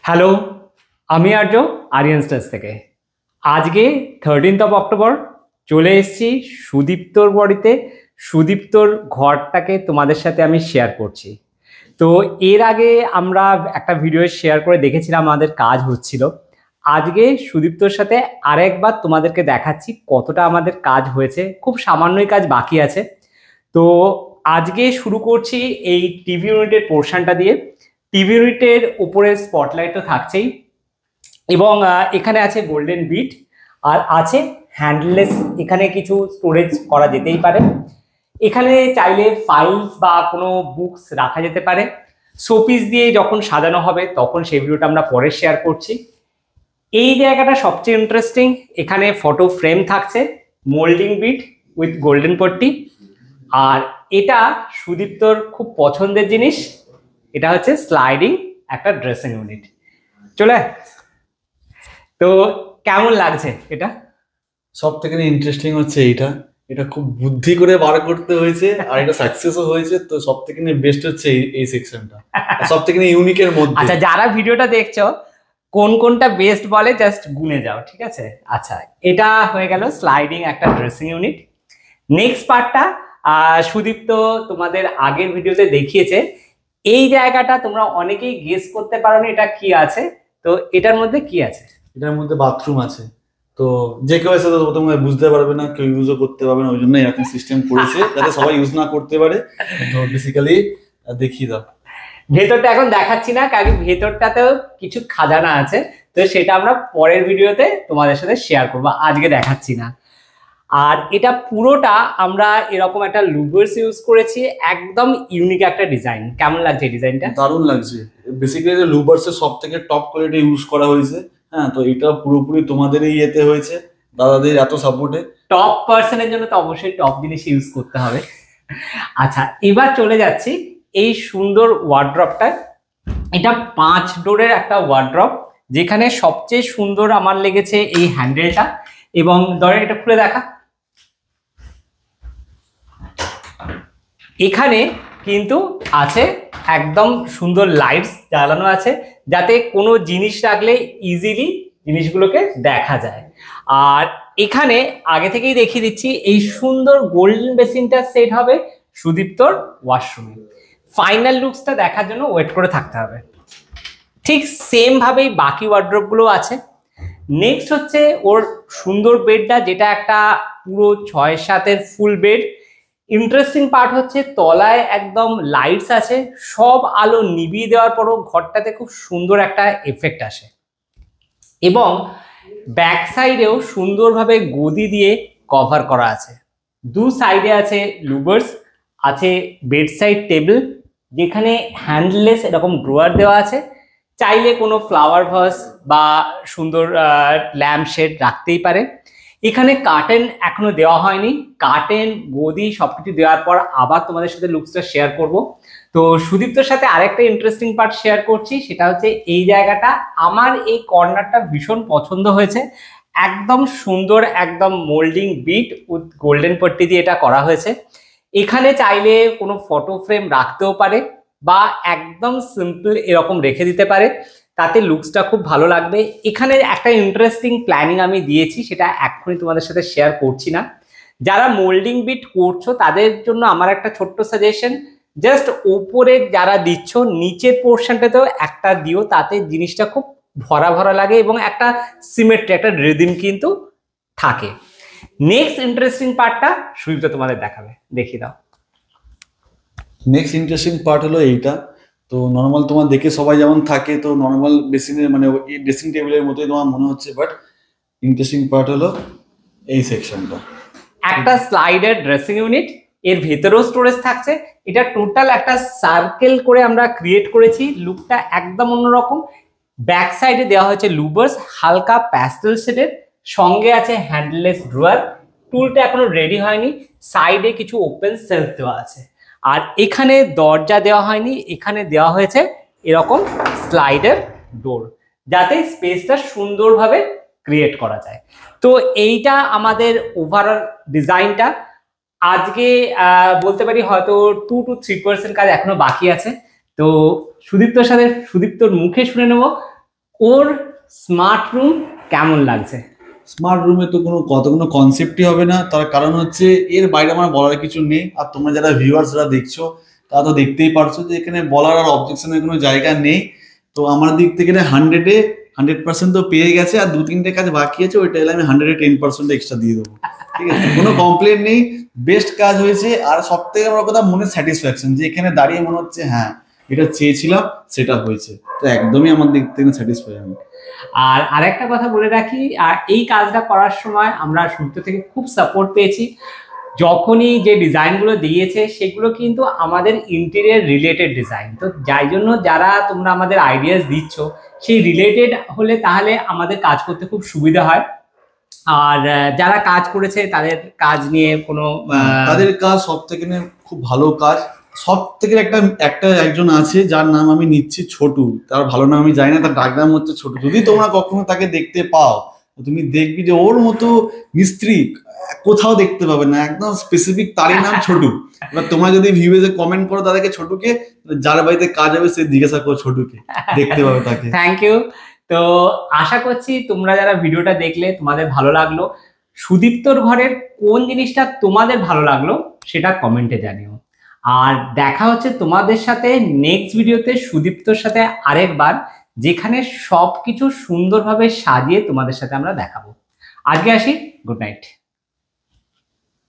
Hello, আমি আর্য Aryan stars থেকে। আজকে 13th অক্টোবর চলে এসেছি সুদীপ্তর বাড়িতে। সুদীপ্তর ঘরটাকে তোমাদের সাথে আমি শেয়ার করছি। তো এর আগে আমরা একটা ভিডিও শেয়ার করে দেখেছিলাম আমাদের কাজ হচ্ছিল। আজকে সুদীপ্তর সাথে আরেকবার তোমাদেরকে দেখাচ্ছি কতটা আমাদের কাজ হয়েছে। খুব সামান্যই কাজ বাকি আছে। তো আজকে শুরু করছি এই টিভি ইউনিটের পোর্শনটা দিয়ে। টিভি ইউনিটের উপরে স্পটলাইট তো থাকছেই, এবং এখানে আছে গোল্ডেন বিট, আর আছে হ্যান্ডলেস। এখানে কিছু স্টোরেজ করা যেতেই পারে। এখানে চাইলে ফাইলস বা কোনো বুকস রাখা যেতে পারে। শোপিস দিয়ে যখন সাজানো হবে তখন সেই ভিডিওটা আমরা পরে শেয়ার করছি। এই জায়গাটা সবচেয়ে ইন্টারেস্টিং। এখানে ফটো ফ্রেম থাকছে, মোল্ডিং বিট উইথ গোল্ডেন পট্টি। আর এটা সুদীপ্তর খুব পছন্দের জিনিস, এটা হচ্ছে স্লাইডিং একটা ড্রেসিং ইউনিট। চলে তো কেমন লাগছে এটা? সব থেকে ইন্টারেস্টিং হচ্ছে এটা খুব বুদ্ধি করে বার করতে হয়েছে, আর এটা সাকসেসও হয়েছে। তো সব থেকে বেস্ট হচ্ছে এই সেকশনটা, সব থেকে ইউনিকের মধ্যে। আচ্ছা, যারা ভিডিওটা দেখছো কোন কোনটা বেস্ট বলে জাস্ট গুনে যাও, ঠিক আছে? আচ্ছা, এটা হয়ে গেল স্লাইডিং একটা ড্রেসিং ইউনিট। নেক্সট পার্টটা সুদীপ্ত তোমাদের আগের ভিডিওতে দেখিয়েছে। এই জায়গাটা তোমরা অনেকেই গেস করতে পারো না এটা কি আছে। তো এটার মধ্যে কি আছে? এটার মধ্যে বাথরুম আছে। তো যে কেউ এসে তো প্রথমে বুঝতে পারবে না, কেউ ইউজও করতে পারবে না, ওই জন্য এরকম সিস্টেম করেছে যাতে সবাই ইউজ না করতে পারে। তো বেসিক্যালি দেখিয়ে দাও। ভেতরটা এখন দেখাচ্ছি না, কারণ ভেতরটাতেও কিছু খাজানা আছে। তো সেটা আমরা পরের ভিডিওতে তোমাদের সাথে শেয়ার করবো, আজকে দেখাচ্ছি না। আর এটা পুরোটা আমরা এরকম একটা লুভার্স ইউজ করেছি, একদম ইউনিক একটা ডিজাইন। কেমন লাগছে এই ডিজাইনটা? দারুণ লাগছে। বেসিক্যালি লুভার্সের সব থেকে টপ কোয়ালিটি ইউজ করা হয়েছে। হ্যাঁ, তো এটা পুরোপুরি তোমাদেরই ইয়েতে হয়েছে, দাদাদের এত সাপোর্টে। টপ পার্সনের জন্য তো অবশ্যই টপ জিনিস ইউজ করতে হবে। আচ্ছা, এবার চলে যাচ্ছি এই সুন্দর ওয়ার্ড্রপটা। এটা 5 ডোরের একটা ওয়ার্ড্রপ, যেখানে সবচেয়ে সুন্দর আমার লেগেছে এই হ্যান্ডেলটা। এবং ধরে এটা খুলে দেখা, এখানে কিন্তু আছে একদম সুন্দর লাইটস জ্বালানো আছে, যাতে কোনো জিনিস রাখলে ইজিলি জিনিসগুলোকে দেখা যায়। আর এখানে আগে থেকেই দেখিয়ে দিচ্ছি এই সুন্দর গোল্ডেন বেসিনটা সেট হবে সুদীপ্তর ওয়াশরুমে। ফাইনাল লুকসটা দেখার জন্য ওয়েট করে থাকতে হবে। ঠিক সেম ভাবেই বাকি ওয়ার্ড্রপগুলো আছে। নেক্সট হচ্ছে ওর সুন্দর বেডটা, যেটা একটা পুরো 6-7-এর ফুল বেড। ইন্টারেস্টিং পার্ট হচ্ছে তলায় একদম লাইটস আছে, সব আলো নিভিয়ে দেওয়ার পরও ঘরটাতে খুব সুন্দর একটা এফেক্ট আসে। এবং ব্যাক সাইডেও সুন্দরভাবে গদি দিয়ে কভার করা আছে। দু সাইডে আছে লুভার্স, আছে বেড সাইড টেবিল, যেখানে হ্যান্ডলেস এরকম ড্রয়ার দেওয়া আছে। চাইলে কোনো ফ্লাওয়ার ভাস বা সুন্দর ল্যাম্প শেড রাখতেই পারে। এখানে কার্টেন এখনো দেওয়া হয়নি, কার্টেন গদি সবকিছু দেওয়ার পর আবার তোমাদের সাথে লুকসটা শেয়ার করব। তো সুদীপ্তর সাথে আরেকটা ইন্টারেস্টিং পার্ট শেয়ার করছি, সেটা হচ্ছে এই জায়গাটা। আমার এই কর্নারটা ভীষণ পছন্দ হয়েছে, একদম সুন্দর, একদম মোল্ডিং বিট উইথ গোল্ডেন পট্টি দিয়ে এটা করা হয়েছে। এখানে চাইলে কোনো ফটো ফ্রেম রাখতেও পারে, বা একদম সিম্পল এরকম রেখে দিতে পারে, তাতে লুকসটা খুব ভালো লাগবে। এখানে একটা ইন্টারেস্টিং প্ল্যানিং আমি দিয়েছি, সেটা এক্ষুনি তোমাদের সাথে শেয়ার করছি না। যারা মোল্ডিং বিট করছো তাদের জন্য আমার একটা ছোট্ট সাজেশন, জাস্ট ওপরে যারা দিচ্ছ নিচের পোর্শনটাতেও একটা দিও, তাতে জিনিসটা খুব ভরা ভরা লাগে এবং একটা সিমেট্রি, একটা রিদিম কিন্তু থাকে। নেক্সট ইন্টারেস্টিং পার্টটা সুদীপ্ত তোমাদের দেখাবে, দেখিয়ে দাও। নেক্সট ইন্টারেস্টিং পার্ট হলো এইটা। তো নর্মাল তোমার দেখে সবাই যেমন থাকে, তো নর্মাল বেসিনের মানে ড্রেসিং টেবিলের মতোই তোমার মনে হচ্ছে, বাট ইন্টারেস্টিং পার্ট হলো এই সেকশনটা। একটা স্লাইডার ড্রেসিং ইউনিট, এর ভেতরেও স্টোরেজ থাকছে। এটা টোটাল একটা সার্কেল করে আমরা ক্রিয়েট করেছি, লুকটা একদম অন্যরকম। ব্যাক সাইডে দেওয়া হয়েছে লুভার্স হালকা প্যাস্টেল শেডের, সঙ্গে আছে হ্যান্ডলেস ড্রয়ার। টুলটা এখনো রেডি হয়নি। সাইডে কিছু ওপেন সেলফ দেওয়া আছে। আর এখানে দরজা দেওয়া হয়নি, এখানে দেওয়া হয়েছে এরকম স্লাইডার ডোর, যাতে স্পেসটা সুন্দরভাবে ক্রিয়েট করা যায়। তো এইটা আমাদের ওভারঅল ডিজাইনটা। আজকে বলতে পারি হয়তো 2 to 3% কাজ এখনো বাকি আছে। তো সুদীপ্তর সাথে সুদীপ্তর মুখে শুনে নেব ওর স্মার্ট রুম কেমন লাগছে? স্মার্ট রুমে তো কোনো কনসেপ্টই হবে না, তার কারণ হচ্ছে এর বাইরে আমার বলার কিছু নেই। আর তোমরা যারা ভিউয়ার্সরা দেখছো তারা তো দেখতেই পারছো যে এখানে বলার আর অবজেকশনের কোনো জায়গা নেই। তো আমার দিক থেকে 100% তো পেয়ে গেছে, আর 2-3টে কাজ বাকি আছে, ওইটা আমি 110% এক্সট্রা দিয়ে দেবো। ঠিক আছে, কোনো কমপ্লেন নেই, বেস্ট কাজ হয়েছে। আর সব থেকে বড় কথা মনের স্যাটিসফ্যাকশন, যে এখানে দাঁড়িয়ে মনে হচ্ছে হ্যাঁ এটা চেয়েছিলাম, সেটা হয়েছে। তো একদমই আমার দিক থেকে স্যাটিসফাই আমি। আর আরেকটা কথা বলে রাখি, এই কাজটা করার সময় আমরা শুরু থেকে খুব সাপোর্ট পেয়েছি। যখনই যে ডিজাইনগুলো দিয়েছে সেগুলো কিন্তু আমাদের ইন্টেরিয়ার রিলেটেড ডিজাইন, তো যাই জন্য যারা তোমরা আমাদের আইডিয়াস দিচ্ছ সেই রিলেটেড হলে তাহলে আমাদের কাজ করতে খুব সুবিধা হয়। আর যারা কাজ করেছে তাদের কাজ নিয়ে কোনো তাদের কাজ সব থেকে খুব ভালো কাজ। সব থেকে একজন আছে যার নাম আমি নিচ্ছি ছোটু, তার ভালো নাম আমি জানি না, তার ডাক নাম হচ্ছে ছোটু। যদি তোমরা কখনো তাকে দেখতে পাও তুমি দেখবি যে ওর মতো মিস্ত্রি কোথাও দেখতে পাবে না, একদম স্পেসিফিক তারই নাম ছোটু। এবার তোমরা যদি ভিউজে কমেন্ট করো তাদেরকে ছোটুকে, যার বাড়িতে কাজ হবে সে জিজ্ঞাসা করো ছোটুকে, দেখতে পাবে তাকে। Thank you. তো আশা করছি তোমরা যারা ভিডিওটা দেখলে তোমাদের ভালো লাগলো। সুদীপ্তর ঘরের কোন জিনিসটা তোমাদের ভালো লাগলো সেটা কমেন্টে জানিও। আর দেখা হচ্ছে তোমাদের সাথে নেক্সট ভিডিওতে সুদীপ্তর সাথে আরেকবার, যেখানে সবকিছু সুন্দরভাবে সাজিয়ে তোমাদের সাথে আমরা দেখাবো। আজকে আসি, গুড নাইট।